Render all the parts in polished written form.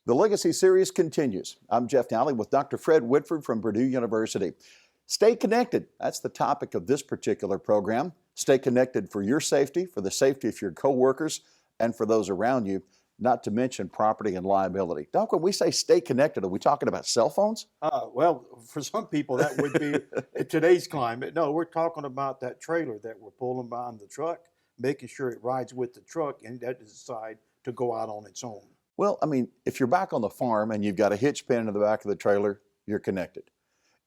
The Legacy Series continues. I'm Jeff Dowling with Dr. Fred Whitford from Purdue University. Stay connected. That's the topic of this particular program. Stay connected for your safety, for the safety of your coworkers, and for those around you, not to mention property and liability. Doc, when we say stay connected, are we talking about cell phones? Well, for some people, that would be in today's climate. No, we're talking about that trailer that we're pulling behind the truck, making sure it rides with the truck and that decide to go out on its own. Well, I mean, if you're back on the farm and you've got a hitch pin in the back of the trailer, you're connected.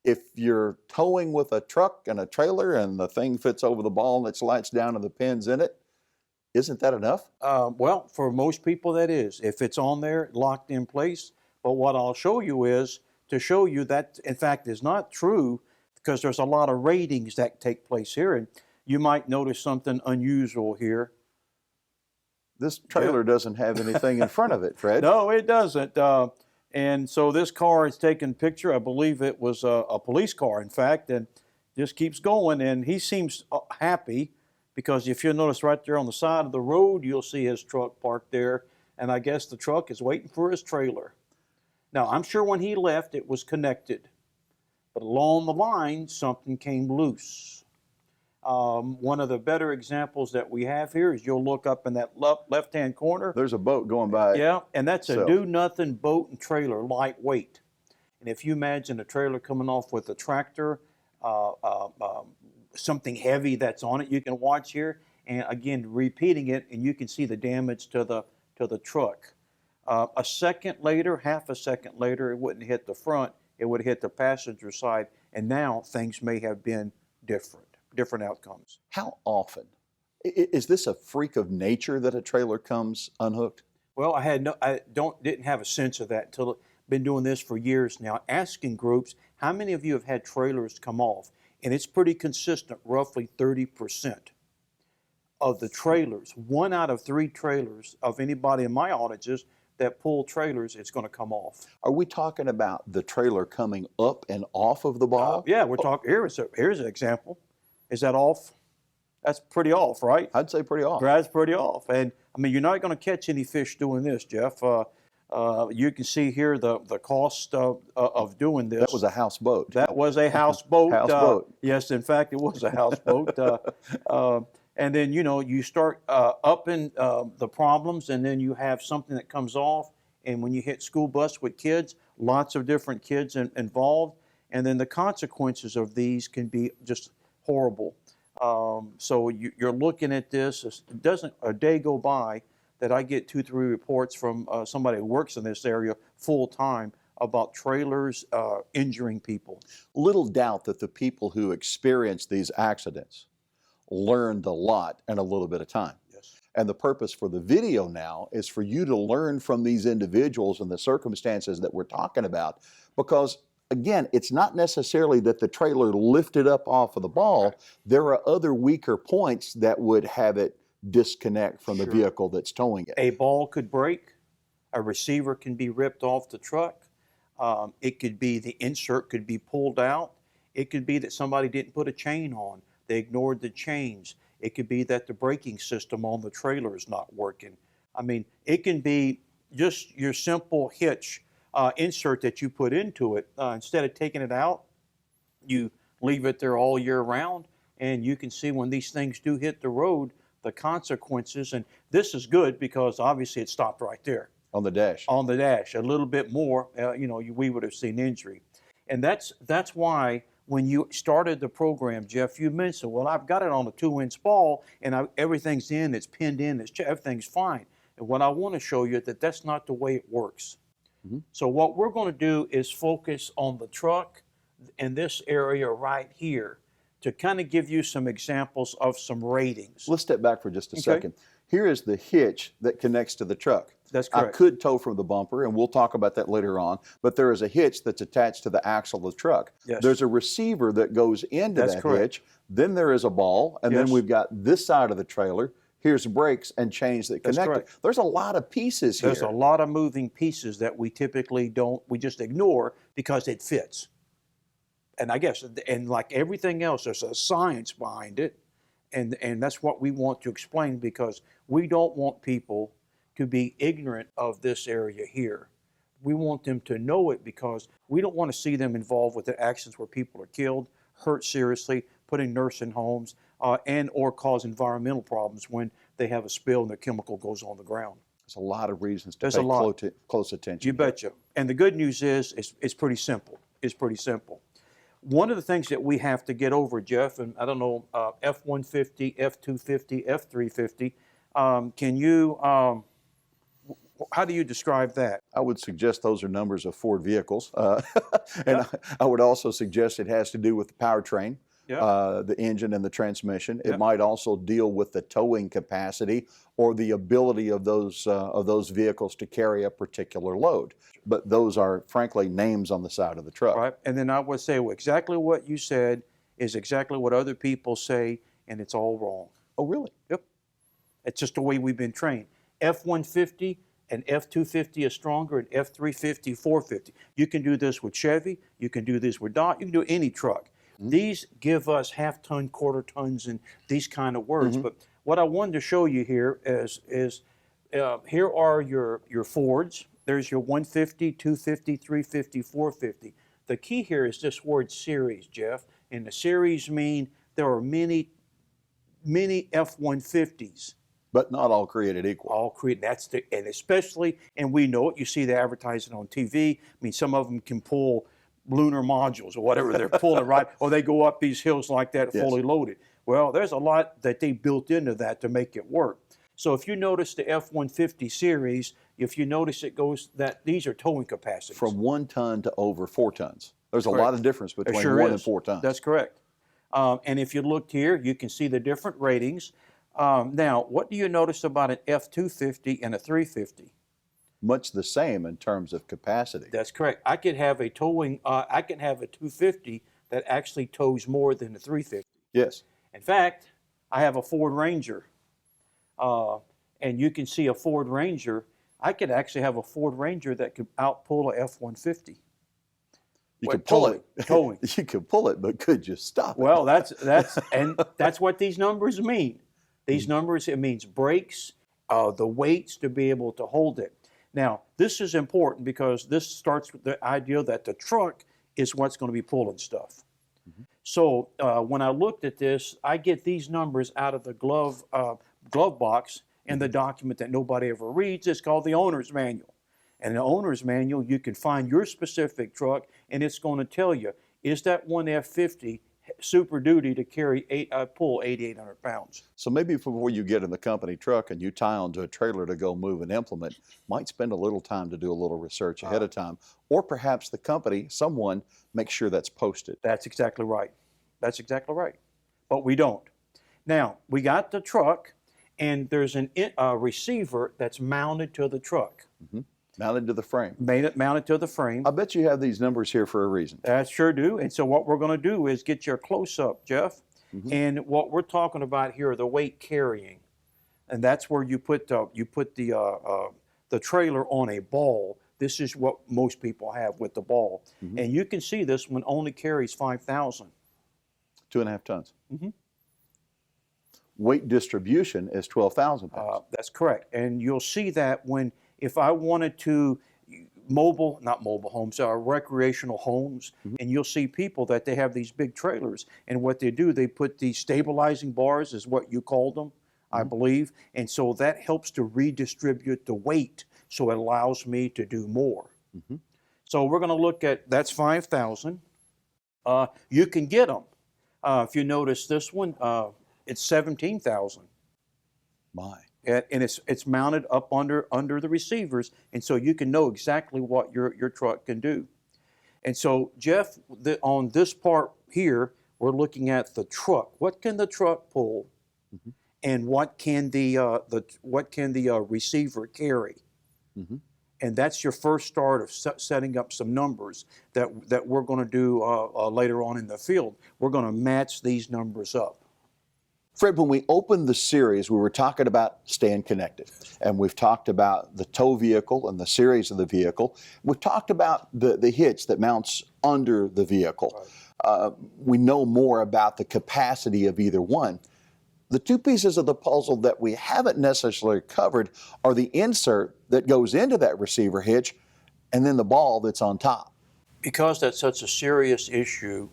If you're towing with a truck and a trailer and the thing fits over the ball and it slides down and the pin's in it, isn't that enough? Well, for most people, that is. If it's on there, locked in place. But what I'll show you is to show you that, in fact, is not true because there's a lot of ratings that take place here. And you might notice something unusual here. This trailer doesn't have anything in front of it, Fred. No, it doesn't. And so this car is taking a picture. I believe it was a police car, in fact, and just keeps going. And he seems happy because if you'll notice right there on the side of the road, you'll see his truck parked there. And I guess the truck is waiting for his trailer. Now, I'm sure when he left, it was connected. But along the line, something came loose. One of the better examples that we have here is you'll look up in that left-hand corner. There's a boat going by. Yeah, and that's a So- do-nothing boat and trailer, lightweight. And if you imagine a trailer coming off with a tractor, something heavy that's on it, you can watch here, and again, repeating it, and you can see the damage to the truck. A second later, half a second later, it wouldn't hit the front, it would hit the passenger side, and now things may have been different outcomes. How often? Is this a freak of nature that a trailer comes unhooked? Well, didn't have a sense of that until been doing this for years now. Asking groups, how many of you have had trailers come off? And it's pretty consistent, roughly 30% of the trailers. 1 out of 3 trailers of anybody in my audiences that pull trailers, it's going to come off. Are we talking about the trailer coming up and off of the ball? Yeah, we're talking. Here's an example. Is that off? That's pretty off, right? I'd say pretty off. That's pretty off. And I mean, you're not going to catch any fish doing this, Jeff. You can see here the cost of doing this. That was a houseboat. That was a houseboat. Houseboat. Yes, in fact, it was a houseboat. And then, you start upping the problems, and then you have something that comes off. And when you hit school bus with kids, lots of different kids involved. And then the consequences of these can be just horrible. So you're looking at this. It doesn't a day go by that I get 2-3 reports from somebody who works in this area full time about trailers injuring people. Little doubt that the people who experience these accidents learned a lot in a little bit of time. Yes. And the purpose for the video now is for you to learn from these individuals and the circumstances that we're talking about, because again, it's not necessarily that the trailer lifted up off of the ball. Right. There are other weaker points that would have it disconnect from the Sure. vehicle that's towing it. A ball could break. A receiver can be ripped off the truck. It could be the insert could be pulled out. It could be that somebody didn't put a chain on. They ignored the chains. It could be that the braking system on the trailer is not working. I mean, it can be just your simple hitch insert that you put into it. Instead of taking it out, you leave it there all year round, and you can see when these things do hit the road, the consequences. And this is good because obviously it stopped right there On the dash. on the dash. A little bit more, we would have seen injury. And that's why when you started the program, Jeff, you mentioned, well, I've got it on a 2-inch ball, and everything's in, it's pinned in, everything's fine. And what I want to show you that that's not the way it works. Mm-hmm. So what we're going to do is focus on the truck in this area right here to kind of give you some examples of some ratings. Let's step back for just a Okay. second. Here is the hitch that connects to the truck. That's I correct. could tow from the bumper, and we'll talk about that later on, but there is a hitch that's attached to the axle of the truck. Yes. There's a receiver that goes into That's that correct. hitch. Then there is a ball, and then Yes. we've got this side of the trailer. Here's brakes and chains that That's connect it. correct. There's a lot of pieces here. There's a lot of moving pieces that we typically we just ignore because it fits. And I guess, and like everything else, there's a science behind it. And that's what we want to explain, because we don't want people to be ignorant of this area here. We want them to know it because we don't want to see them involved with the actions where people are killed, hurt seriously, put in nursing homes, and or cause environmental problems when they have a spill and the chemical goes on the ground. There's a lot of reasons to There's pay a lot. close attention. You betcha. And the good news is, it's pretty simple. It's pretty simple. One of the things that we have to get over, Jeff, and I don't know, F-150, F-250, F-350, can you, how do you describe that? I would suggest those are numbers of Ford vehicles. And I would also suggest it has to do with the powertrain, the engine and the transmission. It might also deal with the towing capacity or the ability of those vehicles to carry a particular load. But those are, frankly, names on the side of the truck. Right. And then I would say, well, exactly what you said is exactly what other people say, and it's all wrong. Oh, really? Yep. It's just the way we've been trained. F-150 and F-250 is stronger, and F-350, 450. You can do this with Chevy. You can do this with Dodge. You can do any truck. These give us half-ton, quarter tons, and these kind of words. But what I wanted to show you here is here are your Fords. There's your 150, 250, 350, 450. The key here is this word series, Jeff. And the series mean there are many F-150s. But not all created equal. All created, and especially, and we know it, you see the advertising on TV. I mean, some of them can pull lunar modules or whatever they're pulling, right? Or they go up these hills like that fully loaded. Well, there's a lot that they built into that to make it work. So if you notice the F-150 series, if you notice it goes that these are towing capacities. From 1 ton to over 4 tons. There's a Correct. lot of difference between There sure 1 is. and 4 tons. That's correct. And if you looked here, you can see the different ratings. Now, what do you notice about an F-250 and a 350? Much the same in terms of capacity. That's correct. I could have a towing, I can have a 250 that actually tows more than a 350. Yes. In fact, I have a Ford Ranger, and you can see a Ford Ranger. I could actually have a Ford Ranger that could outpull a F-150. You could pull it. Towing. You could pull it, but could you stop it? Well, that's what these numbers mean. These numbers, it means brakes, the weights to be able to hold it. Now, this is important because this starts with the idea that the truck is what's going to be pulling stuff. So when I looked at this, I get these numbers out of the glove box in the document that nobody ever reads. It's called the owner's manual. And in the owner's manual, you can find your specific truck, and it's going to tell you, is that one F-50 Super Duty to pull 8,800 pounds? So maybe before you get in the company truck and you tie onto a trailer to go move an implement, might spend a little time to do a little research ahead of time. Or perhaps the company, someone, makes sure that's posted. That's exactly right. That's exactly right. But we don't. Now, we got the truck, and there's a receiver that's mounted to the truck. Mounted to the frame. Mounted to the frame. I bet you have these numbers here for a reason. That sure do. And so what we're going to do is get your close-up, Jeff. And what we're talking about here are the weight carrying. And that's where you put the trailer on a ball. This is what most people have with the ball. And you can see this one only carries 5,000. 2.5 tons. Weight distribution is 12,000 pounds. That's correct. And you'll see that if I wanted to not mobile homes, recreational homes, and you'll see people that they have these big trailers, and what they do, they put these stabilizing bars, is what you called them, I believe, and so that helps to redistribute the weight, so it allows me to do more. So we're going to look at, that's 5,000. You can get them. If you notice this one, it's 17,000. My. And it's mounted up under the receivers, and so you can know exactly what your truck can do. And so, Jeff, on this part here, we're looking at the truck. What can the truck pull, and what can the receiver carry? And that's your first start of setting up some numbers that we're going to do later on in the field. We're going to match these numbers up. Fred, when we opened the series, we were talking about staying connected. And we've talked about the tow vehicle and the series of the vehicle. We've talked about the hitch that mounts under the vehicle. We know more about the capacity of either one. The two pieces of the puzzle that we haven't necessarily covered are the insert that goes into that receiver hitch and then the ball that's on top. Because that's such a serious issue,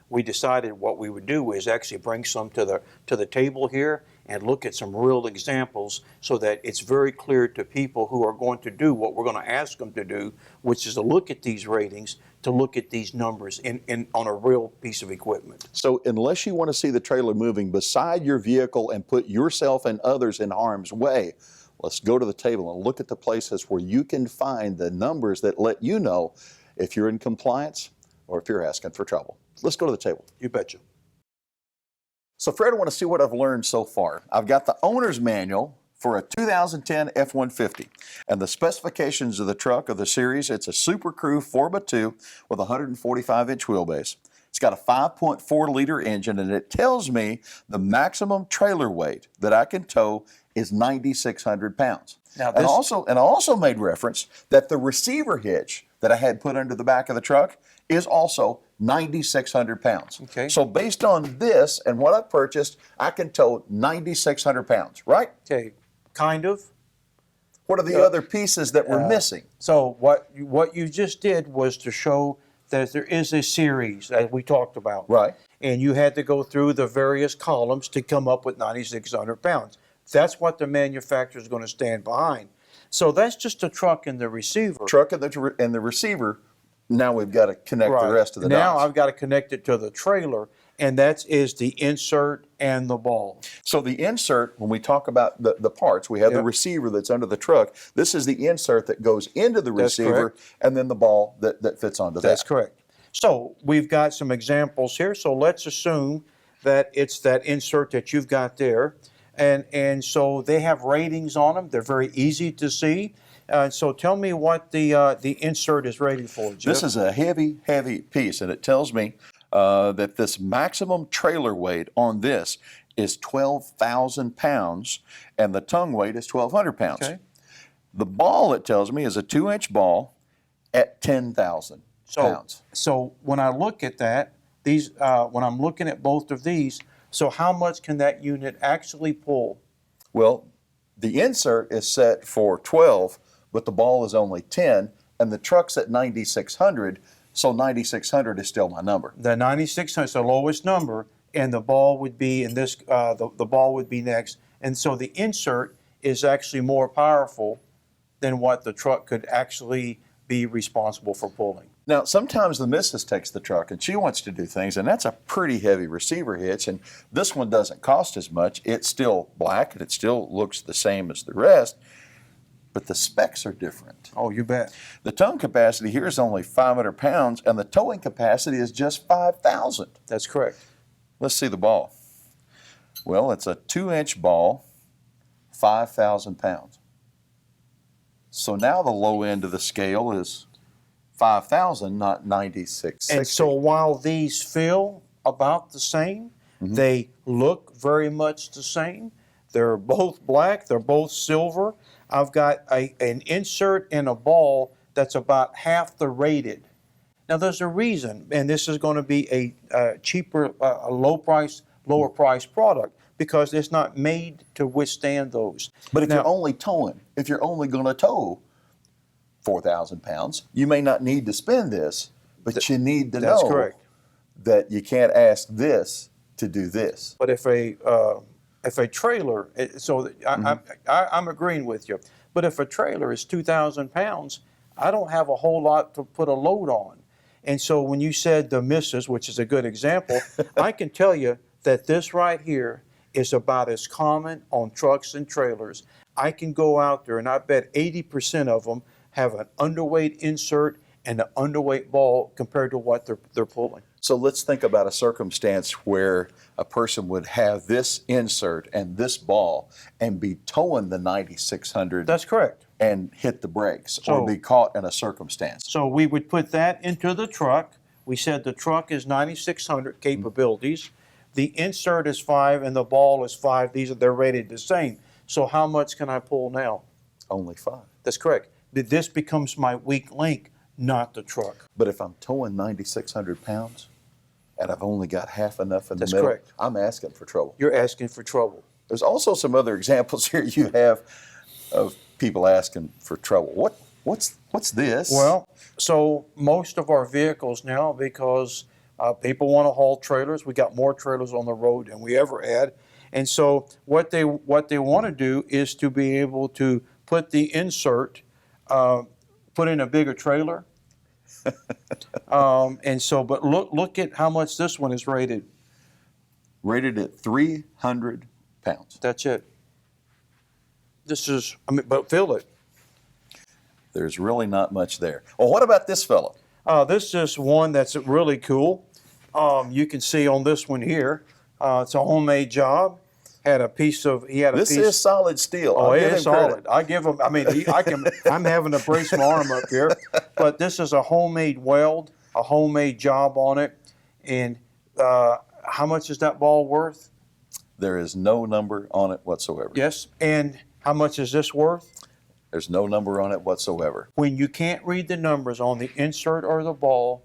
we decided what we would do is actually bring some to the table here and look at some real examples so that it's very clear to people who are going to do what we're going to ask them to do, which is to look at these ratings, to look at these numbers on a real piece of equipment. So unless you want to see the trailer moving beside your vehicle and put yourself and others in harm's way, let's go to the table and look at the places where you can find the numbers that let you know if you're in compliance or if you're asking for trouble. Let's go to the table. You betcha. So Fred, I want to see what I've learned so far. I've got the owner's manual for a 2010 F-150. And the specifications of the truck of the series, it's a Super Crew 4x2 with a 145-inch wheelbase. It's got a 5.4 liter engine, and it tells me the maximum trailer weight that I can tow is 9,600 pounds. Now And I also made reference that the receiver hitch that I had put under the back of the truck is also 9,600 pounds. Okay. So based on this and what I've purchased, I can tow 9,600 pounds, right? Okay, kind of. What are the other pieces that we're missing? So what you just did was to show that there is a series, as we talked about. Right. And you had to go through the various columns to come up with 9,600 pounds. That's what the manufacturer is going to stand behind. So that's just a truck and the receiver. Truck and the receiver, now we've got to connect the rest of the Now dots. I've got to connect it to the trailer, and that is the insert and the ball. So the insert, when we talk about the parts, we have the Yep. receiver that's under the truck. This is the insert that goes into the That's receiver, correct. and then the ball that fits onto That's that. correct. So we've got some examples here. So let's assume that it's that insert that you've got there. And so they have ratings on them. They're very easy to see. So tell me what the insert is rated for, Jeff. This is a heavy, heavy piece, and it tells me that this maximum trailer weight on this is 12,000 pounds, and the tongue weight is 1,200 pounds. Okay. The ball, it tells me, is a 2-inch ball at 10,000 pounds. So when I look at that, when I'm looking at both of these, so how much can that unit actually pull? Well, the insert is set for 12, but the ball is only 10, and the truck's at 9,600, so 9,600 is still my number. The 9,600 is the lowest number, and the ball would be in this. The ball would be next, and so the insert is actually more powerful than what the truck could actually be responsible for pulling. Now, sometimes the missus takes the truck and she wants to do things, and that's a pretty heavy receiver hitch, and this one doesn't cost as much. It's still black, and it still looks the same as the rest, but the specs are different. Oh, you bet. The tongue capacity here is only 500 pounds, and the towing capacity is just 5,000. That's correct. Let's see the ball. Well, it's a 2-inch ball, 5,000 pounds. So now the low end of the scale is 5,000, not 9,660. And so while these feel about the same, they look very much the same. They're both black. They're both silver. I've got an insert and a ball that's about half the rated. Now there's a reason, and this is going to be a cheaper, lower price product because it's not made to withstand those. But if Now- you're only towing, if you're only going to tow 4,000 pounds, you may not need to spend this, but you need to That's know correct. that you can't ask this to do this. But if a trailer, I'm agreeing with you. But if a trailer is 2,000 pounds, I don't have a whole lot to put a load on. And so when you said the missus, which is a good example, I can tell you that this right here is about as common on trucks and trailers. I can go out there and I bet 80% of them have an underweight insert and an underweight ball compared to what they're pulling. So let's think about a circumstance where a person would have this insert and this ball and be towing the 9,600 That's correct. and hit the brakes So- or be caught in a circumstance. So we would put that into the truck. We said the truck is 9,600 capabilities. The insert is 5 and the ball is 5. They're rated the same. So how much can I pull now? Only 5. That's correct. This becomes my weak link, not the truck. But if I'm towing 9,600 pounds and I've only got half enough in That's the middle, correct. I'm asking for trouble. You're asking for trouble. There's also some other examples here you have of people asking for trouble. What's this? Well, so most of our vehicles now, because people want to haul trailers, we got more trailers on the road than we ever had. And so what they want to do is to be able to put the insert, put in a bigger trailer. And so, but look at how much this one is rated. Rated at 300 pounds. That's it. This is, I mean, but feel it. There's really not much there. Well, what about this fellow? This is one that's really cool. You can see on this one here, it's a homemade job. Had a piece of, he had a This piece. is solid steel. Oh, I'll it give is him credit. solid. I give him, I mean, I'm having to brace my arm up here, but this is a homemade weld, a homemade job on it. And how much is that ball worth? There is no number on it whatsoever. Yes. And how much is this worth? There's no number on it whatsoever. When you can't read the numbers on the insert or the ball,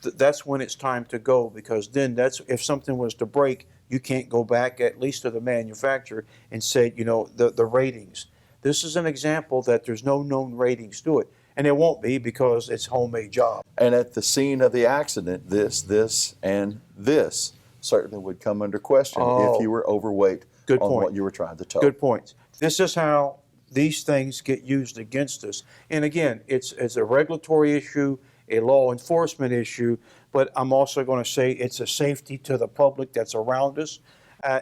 that's when it's time to go, because then that's, if something was to break, you can't go back at least to the manufacturer and say, you know, the ratings. This is an example that there's no known ratings to it. And it won't be, because it's a homemade job. And at the scene of the accident, this, and this certainly would come under question Oh. if you were overweight Good on point. what you were trying to tow. Good point. This is how these things get used against us. And again, it's a regulatory issue, a law enforcement issue, but I'm also going to say it's a safety to the public that's around us,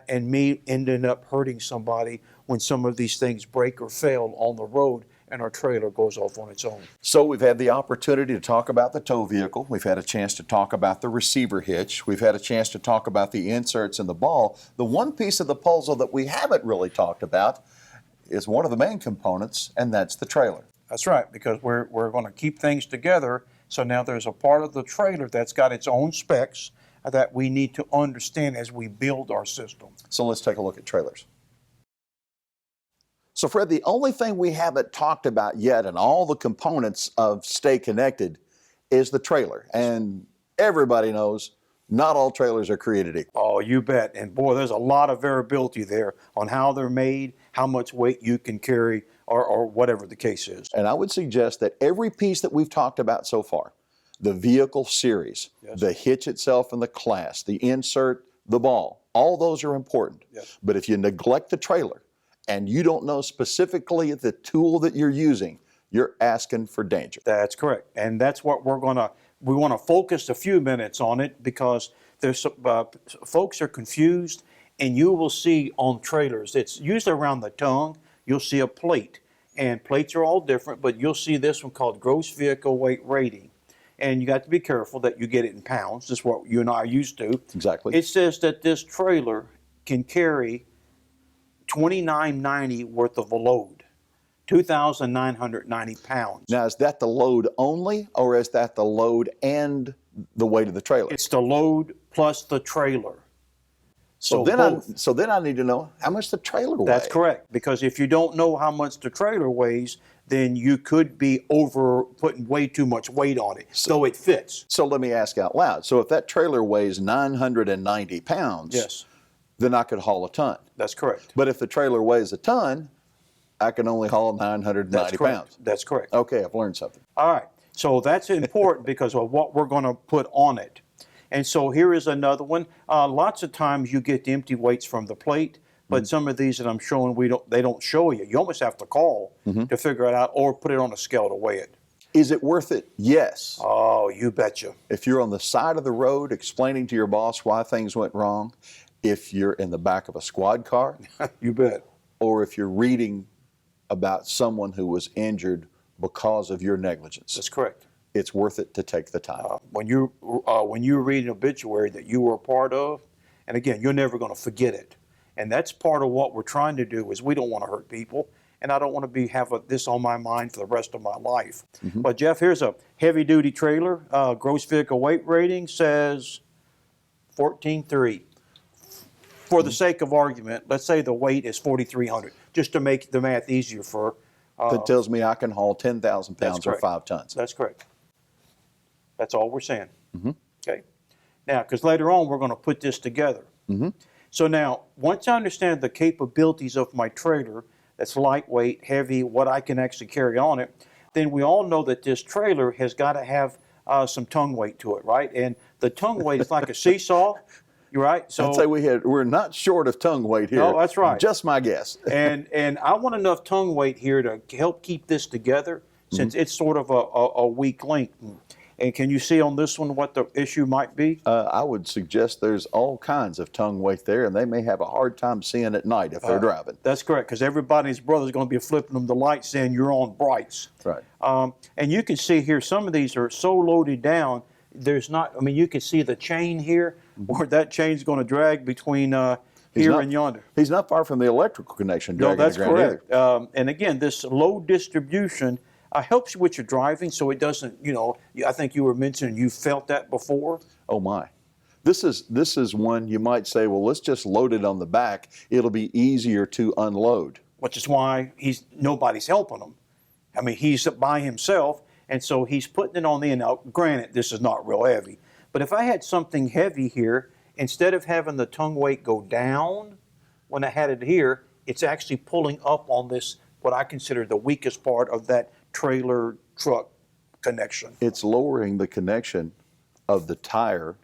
and me ending up hurting somebody when some of these things break or fail on the road and our trailer goes off on its own. So we've had the opportunity to talk about the tow vehicle. We've had a chance to talk about the receiver hitch. We've had a chance to talk about the inserts and the ball. The one piece of the puzzle that we haven't really talked about is one of the main components, and that's the trailer. That's right, because we're going to keep things together. So now there's a part of the trailer that's got its own specs that we need to understand as we build our system. So let's take a look at trailers. So Fred, the only thing we haven't talked about yet in all the components of Stay Connected is the trailer. And everybody knows not all trailers are created equal. Oh, you bet. And boy, there's a lot of variability there on how they're made, how much weight you can carry, or whatever the case is. And I would suggest that every piece that we've talked about so far, the vehicle series, Yes. the hitch itself and the class, the insert, the ball, all those are important. Yes. But if you neglect the trailer and you don't know specifically the tool that you're using, you're asking for danger. That's correct. And that's what we want to focus a few minutes on it, because there's folks are confused, and you will see on trailers, it's usually around the tongue, you'll see a plate. And plates are all different, but you'll see this one called gross vehicle weight rating. And you got to be careful that you get it in pounds. This is what you and I are used to. Exactly. It says that this trailer can carry 2,990 worth of a load, 2,990 pounds. Now, is that the load only, or is that the load and the weight of the trailer? It's the load plus the trailer. So then I need to know how much the trailer weighs. That's correct, because if you don't know how much the trailer weighs, then you could be putting way too much weight on it, so it fits. So let me ask out loud. So if that trailer weighs 990 pounds, Yes, then I could haul a ton. that's correct. But if the trailer weighs a ton, I can only haul 990 That's correct. pounds. That's correct. Okay, I've learned something. All right, so that's important because of what we're going to put on it. And so here is another one. Lots of times you get the empty weights from the plate, but some of these that I'm showing, they don't show you. You almost have to call to figure it out, or put it on a scale to weigh it. Is it worth it? Yes. Oh, you betcha. If you're on the side of the road explaining to your boss why things went wrong, if you're in the back of a squad car, You bet. or if you're reading about someone who was injured because of your negligence, That's correct. it's worth it to take the time. When you read an obituary that you were a part of, and again, you're never going to forget it. And that's part of what we're trying to do, is we don't want to hurt people, and I don't want to have this on my mind for the rest of my life. But Jeff, here's a heavy-duty trailer. Gross vehicle weight rating says 14.3. For the sake of argument, let's say the weight is 4,300, just to make the math easier for. That tells me I can haul 10,000 That's pounds or correct. 5 tons. That's correct. That's all we're saying. Okay. Now, because later on we're going to put this together. So now, once I understand the capabilities of my trailer, that's lightweight, heavy, what I can actually carry on it, then we all know that this trailer has got to have some tongue weight to it, right? And the tongue weight is like a seesaw, you're right? So I'd say we're not short of tongue weight here. No, that's right. Just my guess. and I want enough tongue weight here to help keep this together since it's sort of a weak link. And can you see on this one what the issue might be? I would suggest there's all kinds of tongue weight there, and they may have a hard time seeing at night if they're driving. That's correct, because everybody's brother's going to be flipping them the lights saying you're on brights. Right. And you can see here, some of these are so loaded down, there's not, I mean, you can see the chain here, where that chain's going to drag between here and yonder. He's not far from the electrical connection No, dragging that's the ground correct. And again, this load distribution helps you with your driving, so it doesn't, I think you were mentioning you felt that before. Oh my. This is one you might say, well, let's just load it on the back. It'll be easier to unload. Which is why nobody's helping him. I mean, he's by himself, and so he's putting it on the end. Now, granted, this is not real heavy, but if I had something heavy here, instead of having the tongue weight go down when I had it here, it's actually pulling up on this, what I consider the weakest part of that trailer truck connection. It's lowering the connection of the tire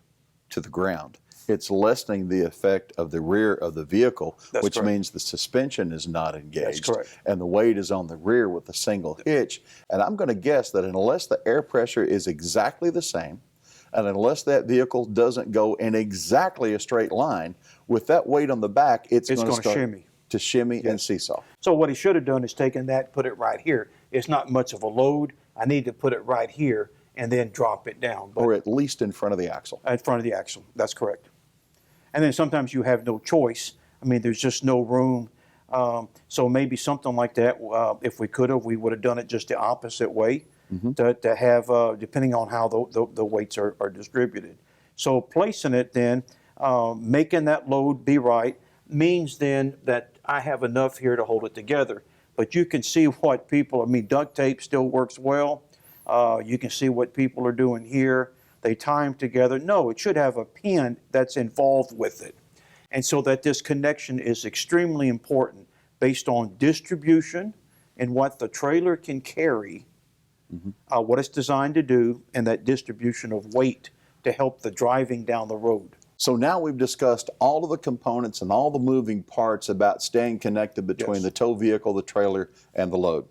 to the ground. It's lessening the effect of the rear of the vehicle, That's which correct. means the suspension is not engaged. That's correct. And the weight is on the rear with a single hitch. And I'm going to guess that unless the air pressure is exactly the same, and unless that vehicle doesn't go in exactly a straight line, with that weight on the back, it's going to start shimmy. to shimmy and seesaw. So what he should have done is taken that, put it right here. It's not much of a load. I need to put it right here and then drop it down. But Or at least in front of the axle. in front of the axle. That's correct. And then sometimes you have no choice. I mean, there's just no room. So maybe something like that, if we could have, we would have done it just the opposite way to have, depending on how the weights are distributed. So placing it then, making that load be right, means then that I have enough here to hold it together. But you can see what people, I mean, duct tape still works well. You can see what people are doing here. They tie them together. No, it should have a pin that's involved with it. And so that this connection is extremely important based on distribution and what the trailer can carry, what it's designed to do, and that distribution of weight to help the driving down the road. So now we've discussed all of the components and all the moving parts about staying connected between Yes. the tow vehicle, the trailer, and the load.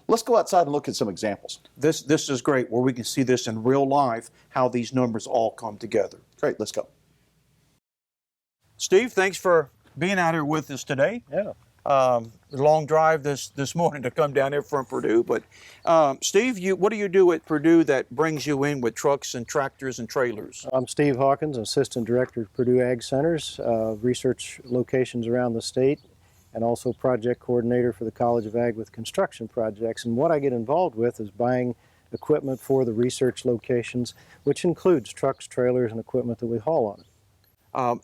Let's go outside and look at some examples. This is great, where we can see this in real life, how these numbers all come together. Great, let's go. Steve, thanks for being out here with us today. Yeah. Long drive this morning to come down here from Purdue. But Steve, what do you do at Purdue that brings you in with trucks and tractors and trailers? I'm Steve Hawkins, Assistant Director of Purdue Ag Centers, research locations around the state, and also project coordinator for the College of Ag with construction projects. And what I get involved with is buying equipment for the research locations, which includes trucks, trailers, and equipment that we haul on it.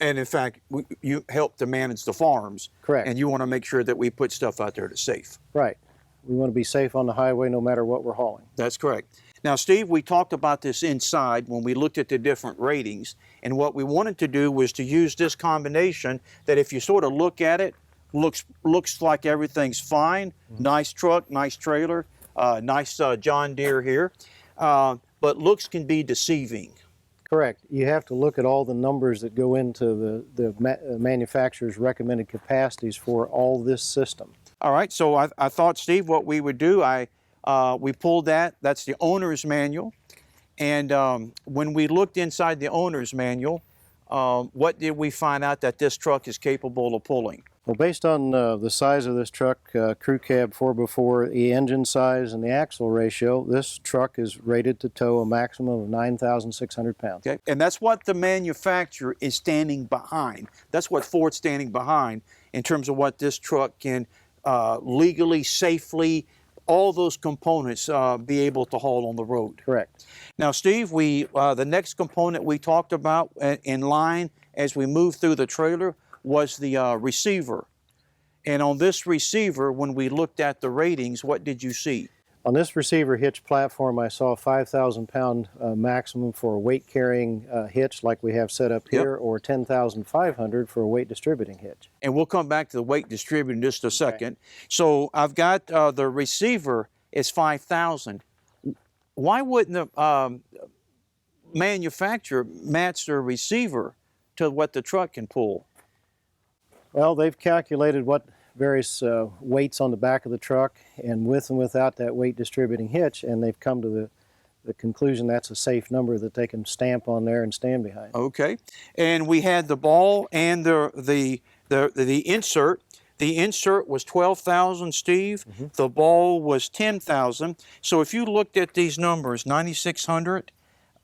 And in fact, you help to manage the farms. Correct. And you want to make sure that we put stuff out there that's safe. Right. We want to be safe on the highway no matter what we're hauling. That's correct. Now, Steve, we talked about this inside when we looked at the different ratings. And what we wanted to do was to use this combination that if you sort of look at it, looks like everything's fine. Nice truck, nice trailer, nice John Deere here. But looks can be deceiving. Correct. You have to look at all the numbers that go into the manufacturer's recommended capacities for all this system. All right, so I thought, Steve, what we would do, we pulled that. That's the owner's manual. And when we looked inside the owner's manual, what did we find out that this truck is capable of pulling? Well, based on the size of this truck, crew cab 4x4, the engine size, and the axle ratio, this truck is rated to tow a maximum of 9,600 pounds. Okay, and that's what the manufacturer is standing behind. That's what Ford's standing behind in terms of what this truck can legally, safely, all those components be able to haul on the road. Correct. Now, Steve, the next component we talked about in line as we move through the trailer was the receiver. And on this receiver, when we looked at the ratings, what did you see? On this receiver hitch platform, I saw a 5,000 pound maximum for a weight carrying hitch like we have set up here, or 10,500 for a weight distributing hitch. And we'll come back to the weight distributor in just a second. So I've got the receiver is 5,000. Why wouldn't the manufacturer match their receiver to what the truck can pull? Well, they've calculated what various weights on the back of the truck and with and without that weight distributing hitch, and they've come to the conclusion that's a safe number that they can stamp on there and stand behind. Okay, and we had the ball and the insert. The insert was 12,000, Steve. The ball was 10,000. So if you looked at these numbers, 9,600,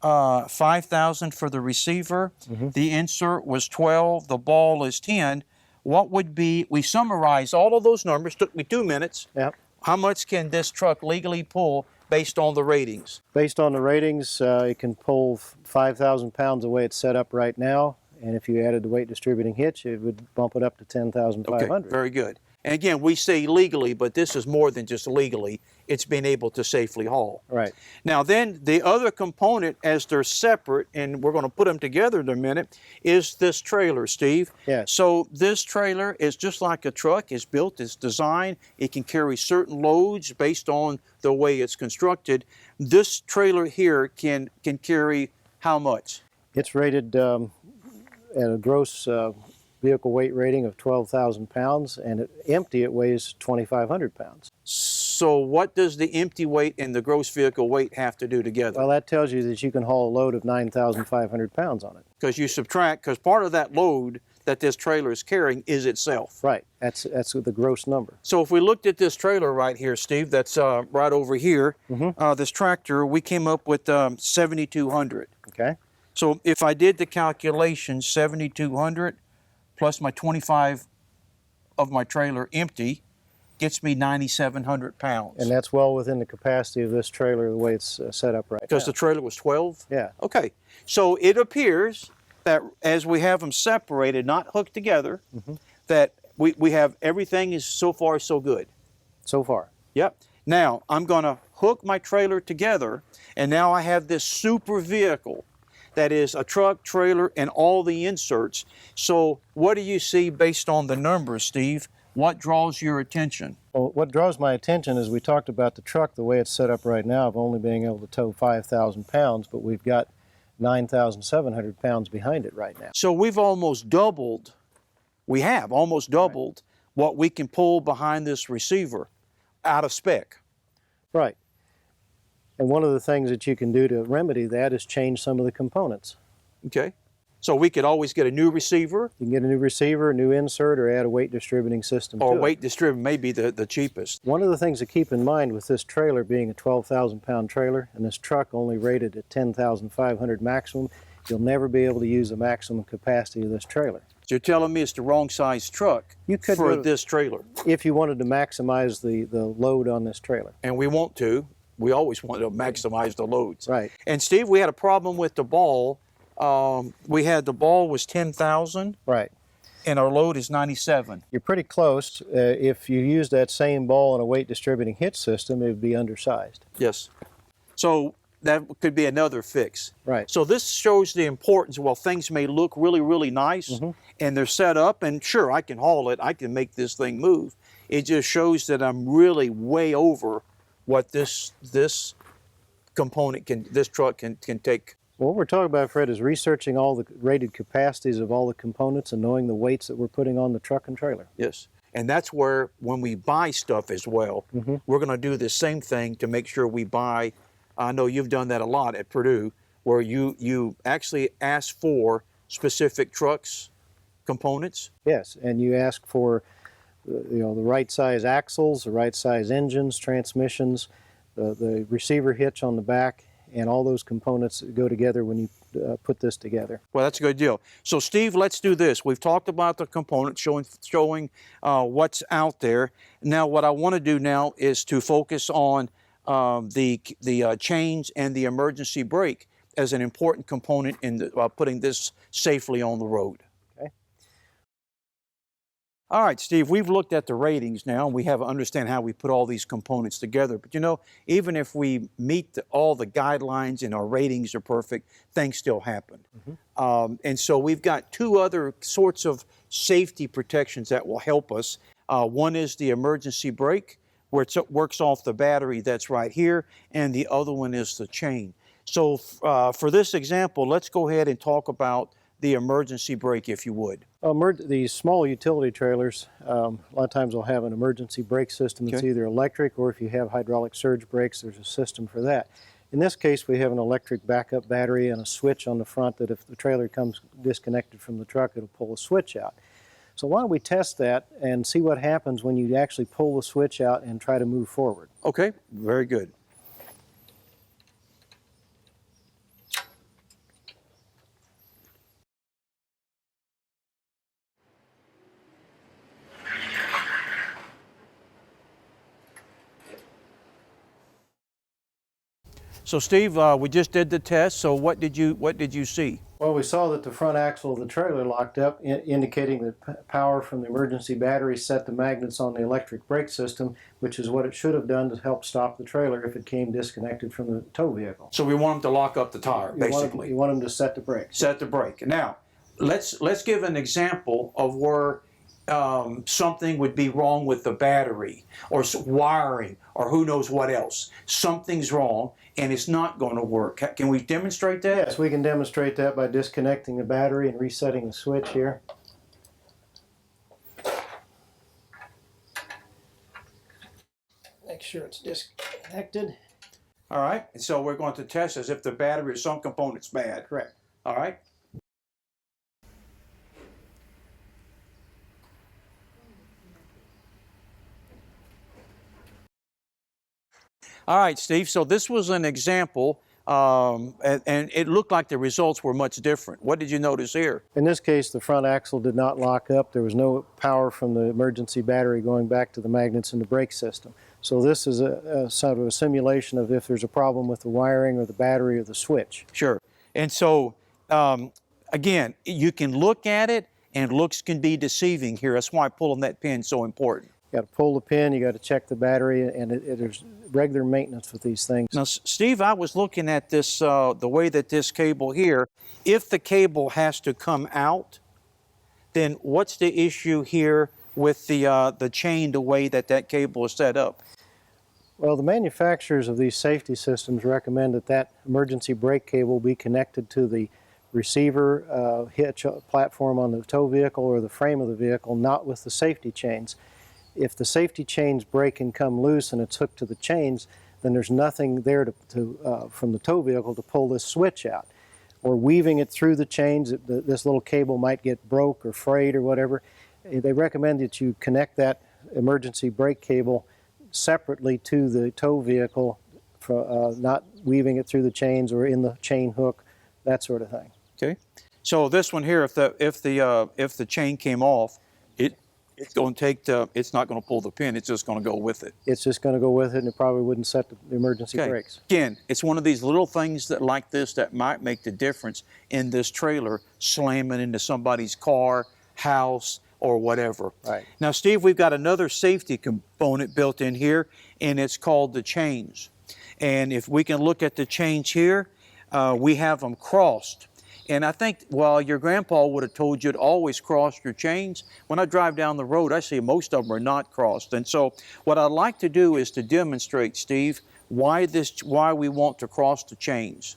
5,000 for the receiver. The insert was 12. The ball is 10. What would be? We summarized all of those numbers. Took me 2 minutes. Yep. How much can this truck legally pull based on the ratings? Based on the ratings, it can pull 5,000 pounds the way it's set up right now. And if you added the weight distributing hitch, it would bump it up to 10,500. Okay, very good. And again, we say legally, but this is more than just legally. It's being able to safely haul. Right. Now then, the other component, as they're separate, and we're going to put them together in a minute, is this trailer, Steve. Yes. So this trailer is just like a truck. It's built, it's designed. It can carry certain loads based on the way it's constructed. This trailer here can carry how much? It's rated at a gross vehicle weight rating of 12,000 pounds, and empty it weighs 2,500 pounds. So what does the empty weight and the gross vehicle weight have to do together? Well, that tells you that you can haul a load of 9,500 pounds on it. Because you subtract, because part of that load that this trailer is carrying is itself. Right. That's the gross number. So if we looked at this trailer right here, Steve, that's right over here, this tractor, we came up with 7,200. Okay. So if I did the calculation, 7,200 plus my 25 of my trailer empty gets me 9,700 pounds. And that's well within the capacity of this trailer the way it's set up right now. Because the trailer was 12? Yeah. Okay. So it appears that as we have them separated, not hooked together, that we have everything is so far so good. So far. Yep. Now I'm going to hook my trailer together, and now I have this super vehicle that is a truck, trailer, and all the inserts. So what do you see based on the numbers, Steve? What draws your attention? Well, what draws my attention is we talked about the truck, the way it's set up right now, of only being able to tow 5,000 pounds, but we've got 9,700 pounds behind it right now. So we've almost doubled, we have almost doubled what we can pull behind this receiver out of spec. Right. And one of the things that you can do to remedy that is change some of the components. Okay. So we could always get a new receiver. You can get a new receiver, a new insert, or add a weight distributing system Or to weight it. distributor may be the cheapest. One of the things to keep in mind with this trailer being a 12,000 pound trailer and this truck only rated at 10,500 maximum, you'll never be able to use the maximum capacity of this trailer. So you're telling me it's the wrong size truck You could for go- this trailer. If you wanted to maximize the load on this trailer. And we want to. We always want to maximize the loads. Right. And Steve, we had a problem with the ball. We had the ball was 10,000 Right. and our load is 97. You're pretty close. If you use that same ball in a weight distributing hitch system, it would be undersized. Yes. So that could be another fix. Right. So this shows the importance. Well, things may look really, really nice and they're set up, and sure, I can haul it. I can make this thing move. It just shows that I'm really way over what this component this truck can take. What we're talking about, Fred, is researching all the rated capacities of all the components and knowing the weights that we're putting on the truck and trailer. Yes. And that's where, when we buy stuff as well, we're going to do the same thing to make sure we buy. I know you've done that a lot at Purdue, where you actually ask for specific trucks, components. Yes, and you ask for the right size axles, the right size engines, transmissions, the receiver hitch on the back, and all those components that go together when you put this together. Well, that's a good deal. So, Steve, let's do this. We've talked about the components, showing what's out there. Now, what I want to do now is to focus on the chains and the emergency brake as an important component in putting this safely on the road. Okay. All right, Steve, we've looked at the ratings now, and we have to understand how we put all these components together. But you know, even if we meet all the guidelines and our ratings are perfect, things still happen. And so we've got two other sorts of safety protections that will help us. One is the emergency brake, where it works off the battery that's right here, and the other one is the chain. So for this example, let's go ahead and talk about the emergency brake, if you would. These small utility trailers, a lot of times will have an emergency brake system that's Okay. either electric, or if you have hydraulic surge brakes, there's a system for that. In this case, we have an electric backup battery and a switch on the front that if the trailer comes disconnected from the truck, it'll pull a switch out. So why don't we test that and see what happens when you actually pull the switch out and try to move forward. Okay, very good. So Steve, we just did the test. So what did you see? Well, we saw that the front axle of the trailer locked up, indicating that power from the emergency battery set the magnets on the electric brake system, which is what it should have done to help stop the trailer if it came disconnected from the tow vehicle. So we want them to lock up the tire, basically. You want them to set the brakes. Set the brake. Now, let's give an example of where something would be wrong with the battery or wiring or who knows what else. Something's wrong and it's not going to work. Can we demonstrate that? Yes, we can demonstrate that by disconnecting the battery and resetting the switch here. Make sure it's disconnected. All right. And so we're going to test as if the battery or some component's bad. Correct. All right. All right, Steve, so this was an example, and it looked like the results were much different. What did you notice here? In this case, the front axle did not lock up. There was no power from the emergency battery going back to the magnets in the brake system. So this is a sort of a simulation of if there's a problem with the wiring or the battery or the switch. Sure. And so, again, you can look at it, and looks can be deceiving here. That's why pulling that pin is so important. You got to pull the pin, you got to check the battery, and there's regular maintenance with these things. Now, Steve, I was looking at this, the way that this cable here, if the cable has to come out, then what's the issue here with the chain, the way that that cable is set up? Well, the manufacturers of these safety systems recommend that emergency brake cable be connected to the receiver hitch platform on the tow vehicle or the frame of the vehicle, not with the safety chains. If the safety chains break and come loose and it's hooked to the chains, then there's nothing there from the tow vehicle to pull this switch out. Or weaving it through the chains, this little cable might get broke or frayed or whatever. They recommend that you connect that emergency brake cable separately to the tow vehicle, not weaving it through the chains or in the chain hook, that sort of thing. Okay. So this one here, if the chain came off, it's going to take it's not going to pull the pin. It's just going to go with it. It's just going to go with it, and it probably wouldn't set the emergency brakes. Again, it's one of these little things like this that might make the difference in this trailer slamming into somebody's car, house, or whatever. Right. Now, Steve, we've got another safety component built in here, and it's called the chains. And if we can look at the chains here, we have them crossed. And I think, well, your grandpa would have told you to always cross your chains. When I drive down the road, I see most of them are not crossed. And so what I'd like to do is to demonstrate, Steve, why we want to cross the chains.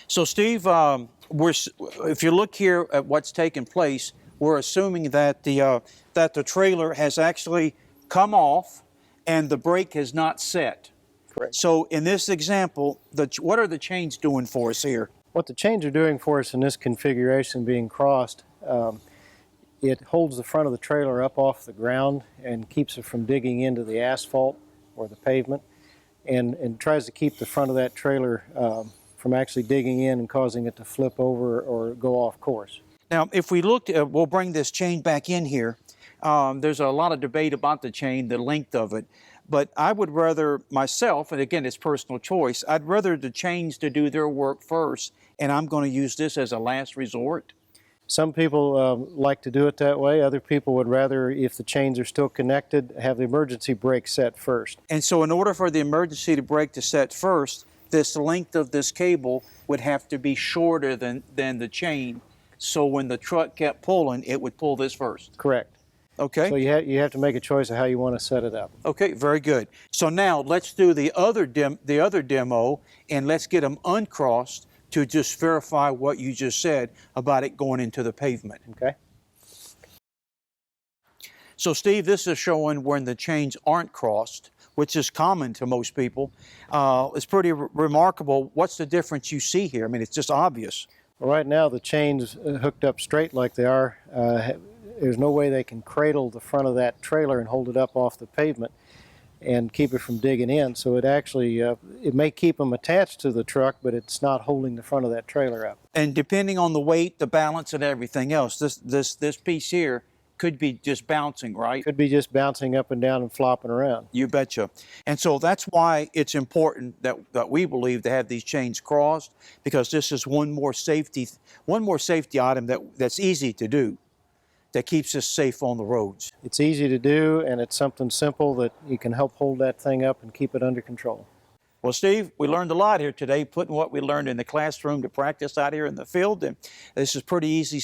So, Steve, if you look here at what's taken place, we're assuming that the trailer has actually come off and the brake has not set. Correct. So in this example, what are the chains doing for us here? What the chains are doing for us in this configuration being crossed, it holds the front of the trailer up off the ground and keeps it from digging into the asphalt or the pavement, and tries to keep the front of that trailer from actually digging in and causing it to flip over or go off course. Now, if we look, we'll bring this chain back in here. There's a lot of debate about the chain, the length of it. But I would rather myself, and again, it's personal choice, I'd rather the chains to do their work first, and I'm going to use this as a last resort. Some people like to do it that way. Other people would rather, if the chains are still connected, have the emergency brake set first. And so in order for the emergency brake to set first, this length of this cable would have to be shorter than the chain. So when the truck kept pulling, it would pull this first. Correct. Okay. So you have to make a choice of how you want to set it up. Okay, very good. So now let's do the other demo, and let's get them uncrossed to just verify what you just said about it going into the pavement. Okay. So Steve, this is showing when the chains aren't crossed, which is common to most people. It's pretty remarkable. What's the difference you see here? I mean, it's just obvious. Well, right now the chains hooked up straight like they are. There's no way they can cradle the front of that trailer and hold it up off the pavement and keep it from digging in. So it actually, it may keep them attached to the truck, but it's not holding the front of that trailer up. And depending on the weight, the balance, and everything else, this piece here could be just bouncing, right? Could be just bouncing up and down and flopping around. You betcha. And so that's why it's important that we believe to have these chains crossed, because this is one more safety item that's easy to do, that keeps us safe on the roads. It's easy to do, and it's something simple that you can help hold that thing up and keep it under control. Well, Steve, we learned a lot here today, putting what we learned in the classroom to practice out here in the field. And this is pretty easy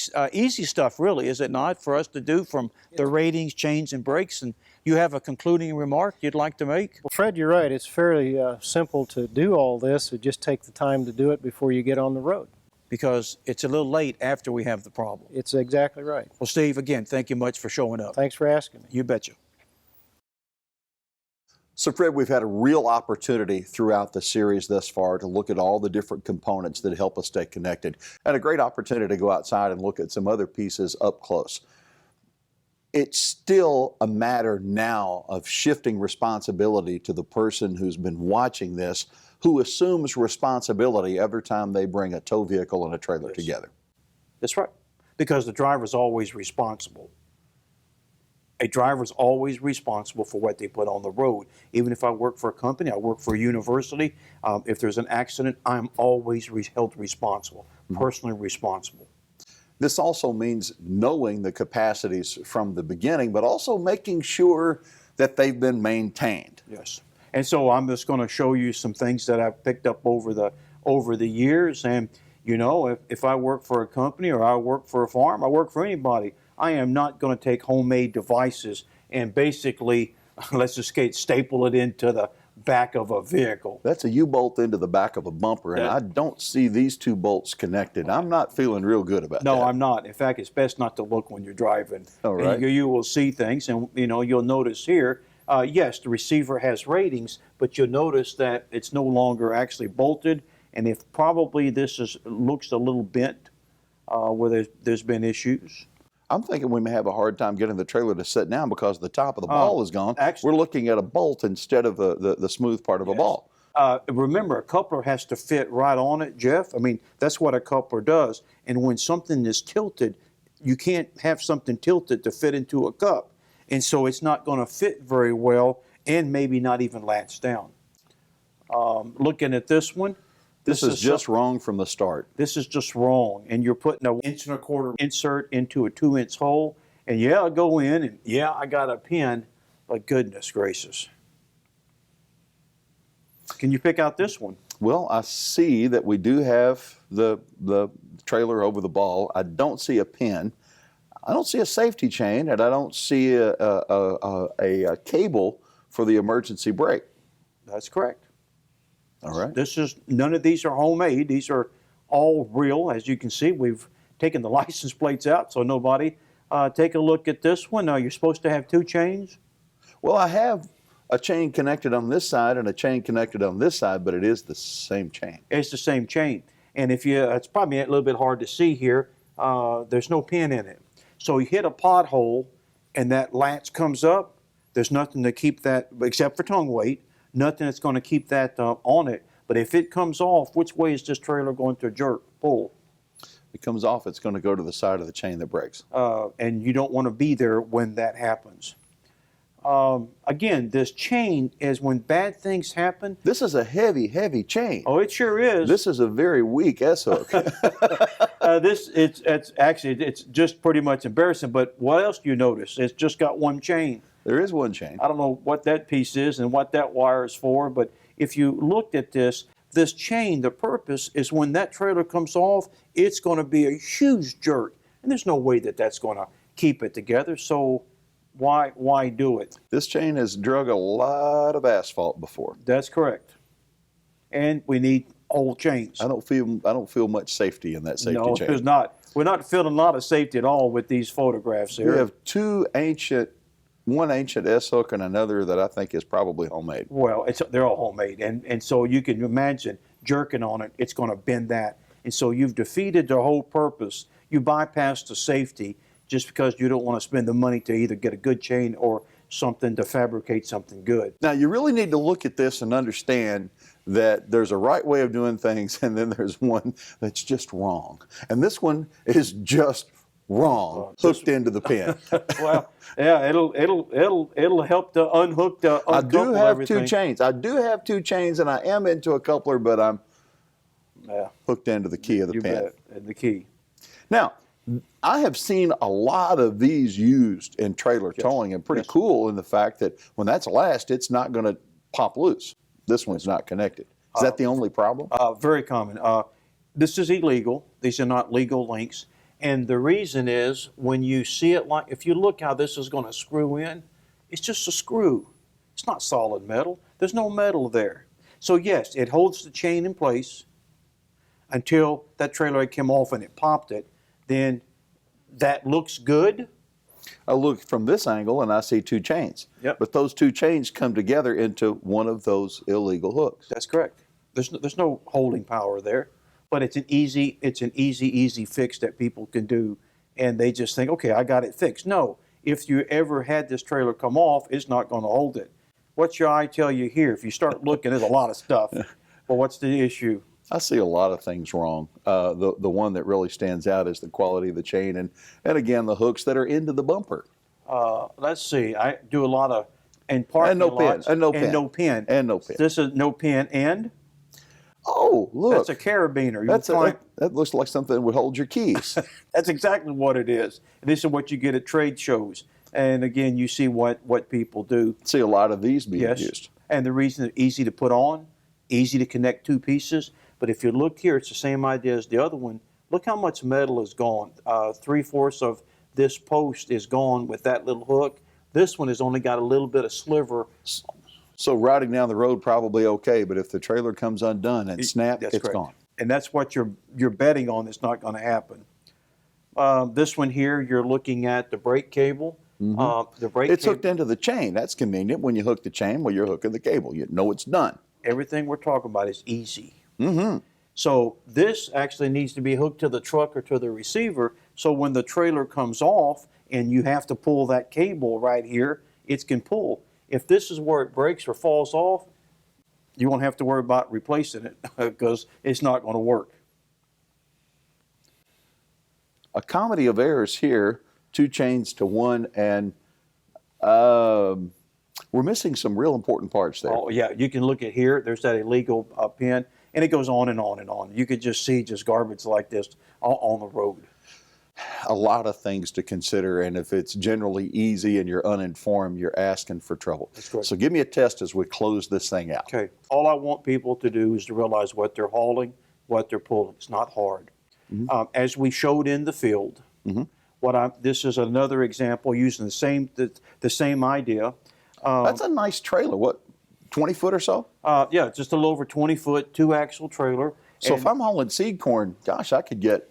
stuff, really, is it not, for us to do, from the ratings, chains, and brakes? And you have a concluding remark you'd like to make? Well, Fred, you're right. It's fairly simple to do all this. It just take the time to do it before you get on the road. Because it's a little late after we have the problem. It's exactly right. Well, Steve, again, thank you much for showing up. Thanks for asking me. You betcha. So Fred, we've had a real opportunity throughout the series thus far to look at all the different components that help us stay connected, and a great opportunity to go outside and look at some other pieces up close. It's still a matter now of shifting responsibility to the person who's been watching this, who assumes responsibility every time they bring a tow vehicle and a trailer together. That's right. Because the driver's always responsible. A driver's always responsible for what they put on the road. Even if I work for a company, I work for a university, if there's an accident, I'm always held responsible, personally responsible. This also means knowing the capacities from the beginning, but also making sure that they've been maintained. Yes. And so I'm just going to show you some things that I've picked up over the years. And, you know, if I work for a company or I work for a farm, I work for anybody, I am not going to take homemade devices and basically, let's just staple it into the back of a vehicle. That's a U-bolt into the back of a bumper, and I don't see these two bolts connected. I'm not feeling real good about that. No, I'm not. In fact, it's best not to look when you're driving. All right. And you will see things, and you know, you'll notice here, yes, the receiver has ratings, but you'll notice that it's no longer actually bolted, and if probably this looks a little bent where there's been issues. I'm thinking we may have a hard time getting the trailer to sit down because the top of the ball is gone. Actually, we're looking at a bolt instead of the smooth part of a ball. Remember, a coupler has to fit right on it, Jeff. I mean, that's what a coupler does. And when something is tilted, you can't have something tilted to fit into a cup. And so it's not going to fit very well and maybe not even latch down. Looking at this one, This is just wrong from the start. This is just wrong. And you're putting an 1.25 inch insert into a 2-inch hole. And yeah, I go in and yeah, I got a pin, but goodness gracious. Can you pick out this one? Well, I see that we do have the trailer over the ball. I don't see a pin. I don't see a safety chain, and I don't see a cable for the emergency brake. That's correct. All right. None of these are homemade. These are all real. As you can see, we've taken the license plates out, so nobody. Take a look at this one. You're supposed to have 2 chains. Well, I have a chain connected on this side and a chain connected on this side, but it is the same chain. It's the same chain. And it's probably a little bit hard to see here. There's no pin in it. So you hit a pothole and that latch comes up. There's nothing to keep that, except for tongue weight, nothing that's going to keep that on it. But if it comes off, which way is this trailer going to jerk, pull? It comes off, it's going to go to the side of the chain that breaks. And you don't want to be there when that happens. Again, this chain is when bad things happen. This is a heavy, heavy chain. Oh, it sure is. This is a very weak S-hook. It's just pretty much embarrassing. But what else do you notice? It's just got one chain. There is one chain. I don't know what that piece is and what that wire is for, but if you looked at this chain, the purpose is when that trailer comes off, it's going to be a huge jerk. And there's no way that that's going to keep it together. So Why do it? This chain has drug a lot of asphalt before. That's correct. And we need old chains. I don't feel much safety in that safety No, chain. there's not. We're not feeling a lot of safety at all with these photographs here. We have one ancient S hook and another that I think is probably homemade. Well, they're all homemade, and so you can imagine jerking on it, it's going to bend that, and so you've defeated the whole purpose. You bypass the safety just because you don't want to spend the money to either get a good chain or something to fabricate something good. Now, you really need to look at this and understand that there's a right way of doing things and then there's one that's just wrong. And this one is just wrong, hooked into the pin. Well, yeah, it'll help to unhook the I do uncouple have everything. two chains. I do have two chains and I am into a coupler, but I'm Yeah, hooked into the key of the you pin. bet. And the key. Now, I have seen a lot of these used in trailer towing, and pretty Yes. cool in the fact that when that's last, it's not going to pop loose. This one's not connected. Is that the only problem? Very common. This is illegal. These are not legal links. And the reason is when you see it, like if you look how this is going to screw in, it's just a screw. It's not solid metal. There's no metal there. So yes, it holds the chain in place until that trailer came off and it popped it. Then that looks good. I look from this angle and I see two chains. Yep. But those two chains come together into one of those illegal hooks. That's correct. There's no holding power there, but it's an easy fix that people can do, and they just think, okay, I got it fixed. No, if you ever had this trailer come off, it's not going to hold it. What's your eye tell you here? If you start looking, there's a lot of stuff. But what's the issue? I see a lot of things wrong. The one that really stands out is the quality of the chain and again, the hooks that are into the bumper. Let's see. I do a lot of and parking And no pin, lots and no pin. no pin. And no pin. This is no pin, and Oh, look. that's a carabiner. You That's find- that looks like something that would hold your keys. That's exactly what it is. This is what you get at trade shows. And again, you see what people do. See a lot of these being Yes. used. And the reason it's easy to put on, easy to connect two pieces. But if you look here, it's the same idea as the other one. Look how much metal is gone. 3/4 of this post is gone with that little hook. This one has only got a little bit of sliver. So riding down the road probably okay, but if the trailer comes undone and snap, That's it's correct. gone. And that's what you're betting on. It's not going to happen. This one here, you're looking at the brake cable. The brake It's cable. hooked into the chain. That's convenient. When you hook the chain, well, you're hooking the cable. You know it's done. Everything we're talking about is easy. So this actually needs to be hooked to the truck or to the receiver. So when the trailer comes off and you have to pull that cable right here, it can pull. If this is where it breaks or falls off, you won't have to worry about replacing it because it's not going to work. A comedy of errors here, two chains to one, and we're missing some real important parts there. Oh yeah, you can look at here. There's that illegal pin, and it goes on and on and on. You could just see just garbage like this on the road. A lot of things to consider, and if it's generally easy and you're uninformed, you're asking for trouble. That's correct. So give me a test as we close this thing out. Okay. All I want people to do is to realize what they're hauling, what they're pulling. It's not hard. As we showed in the field, this is another example using the same idea. That's a nice trailer. What, 20 foot or so? Yeah, just a little over 20 foot, 2-axle trailer. So And- if I'm hauling seed corn, gosh, I could get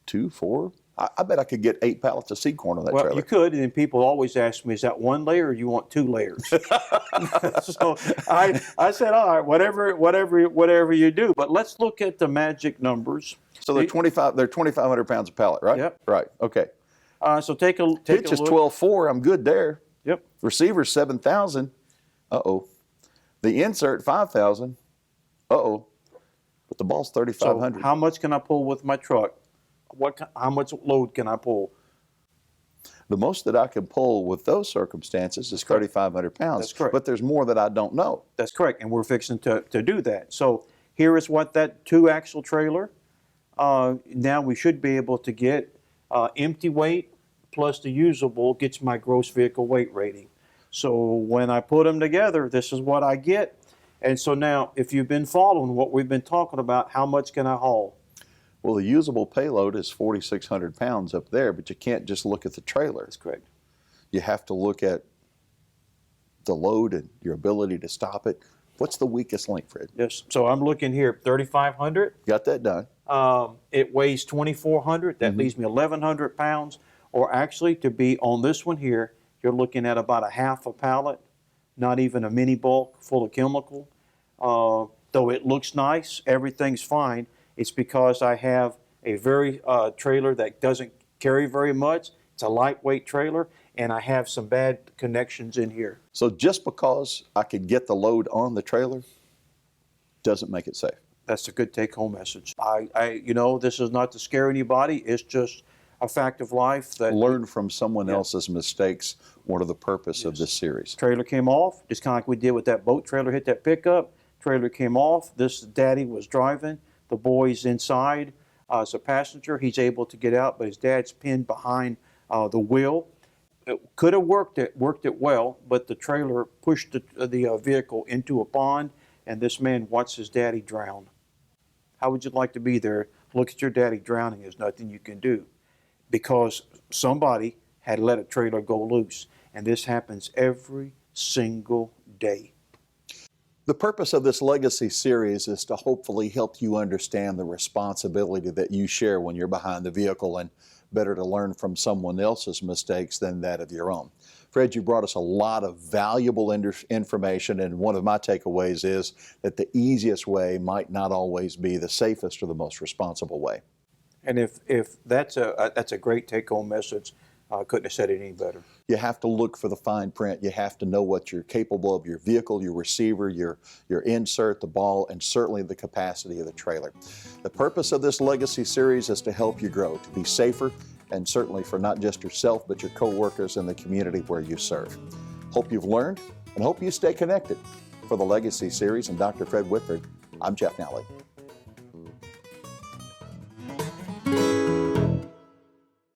2, 4. I bet I could get 8 pallets of seed corn on that well, trailer. you could, and then people always ask me, is that one layer or you want 2 layers? So I said, all right, whatever you do. But let's look at the magic numbers. So they're 2,500 pounds a pallet, right? Yep. Right. Okay. So take a Pitch is look. 12.4. I'm good there. Yep. Receiver 7,000. Uh-oh. The insert 5,000. Uh-oh. But the ball's So 3,500. how much can I pull with my truck? How much load can I pull? The most that I can pull with those circumstances is 3,500 pounds. That's correct. But there's more that I don't know. That's correct, and we're fixing to do that. So here is what that 2-axle trailer. Now we should be able to get empty weight plus the usable gets my gross vehicle weight rating. So when I put them together, this is what I get. And so now, if you've been following what we've been talking about, how much can I haul? Well, the usable payload is 4,600 pounds up there, but you can't just look at the trailer. That's correct. You have to look at the load and your ability to stop it. What's the weakest link, Fred? Yes. So I'm looking here, 3,500. Got that done. It weighs 2,400. That leaves me 1,100 pounds. Or actually, to be on this one here, you're looking at about a half a pallet, not even a mini bulk full of chemical. Though it looks nice, everything's fine. It's because I have a very trailer that doesn't carry very much. It's a lightweight trailer, and I have some bad connections in here. So just because I could get the load on the trailer doesn't make it safe. That's a good take-home message. This is not to scare anybody. It's just a fact of life that Learn from someone else's mistakes. One of the purpose of this series. trailer came off, just kind of like we did with that boat trailer, hit that pickup. Trailer came off. This daddy was driving. The boy's inside as a passenger. He's able to get out, but his dad's pinned behind the wheel. It could have worked it well, but the trailer pushed the vehicle into a pond, and this man watched his daddy drown. How would you like to be there? Look at your daddy drowning. There's nothing you can do because somebody had let a trailer go loose, and this happens every single day. The purpose of this Legacy series is to hopefully help you understand the responsibility that you share when you're behind the vehicle, and better to learn from someone else's mistakes than that of your own. Fred, you brought us a lot of valuable information, and one of my takeaways is that the easiest way might not always be the safest or the most responsible way. And if that's a great take-home message, I couldn't have said it any better. You have to look for the fine print. You have to know what you're capable of, your vehicle, your receiver, your insert, the ball, and certainly the capacity of the trailer. The purpose of this Legacy series is to help you grow, to be safer, and certainly for not just yourself, but your coworkers and the community where you serve. Hope you've learned, and hope you stay connected. For the Legacy series and Dr. Fred Whitford, I'm Jeff Nally.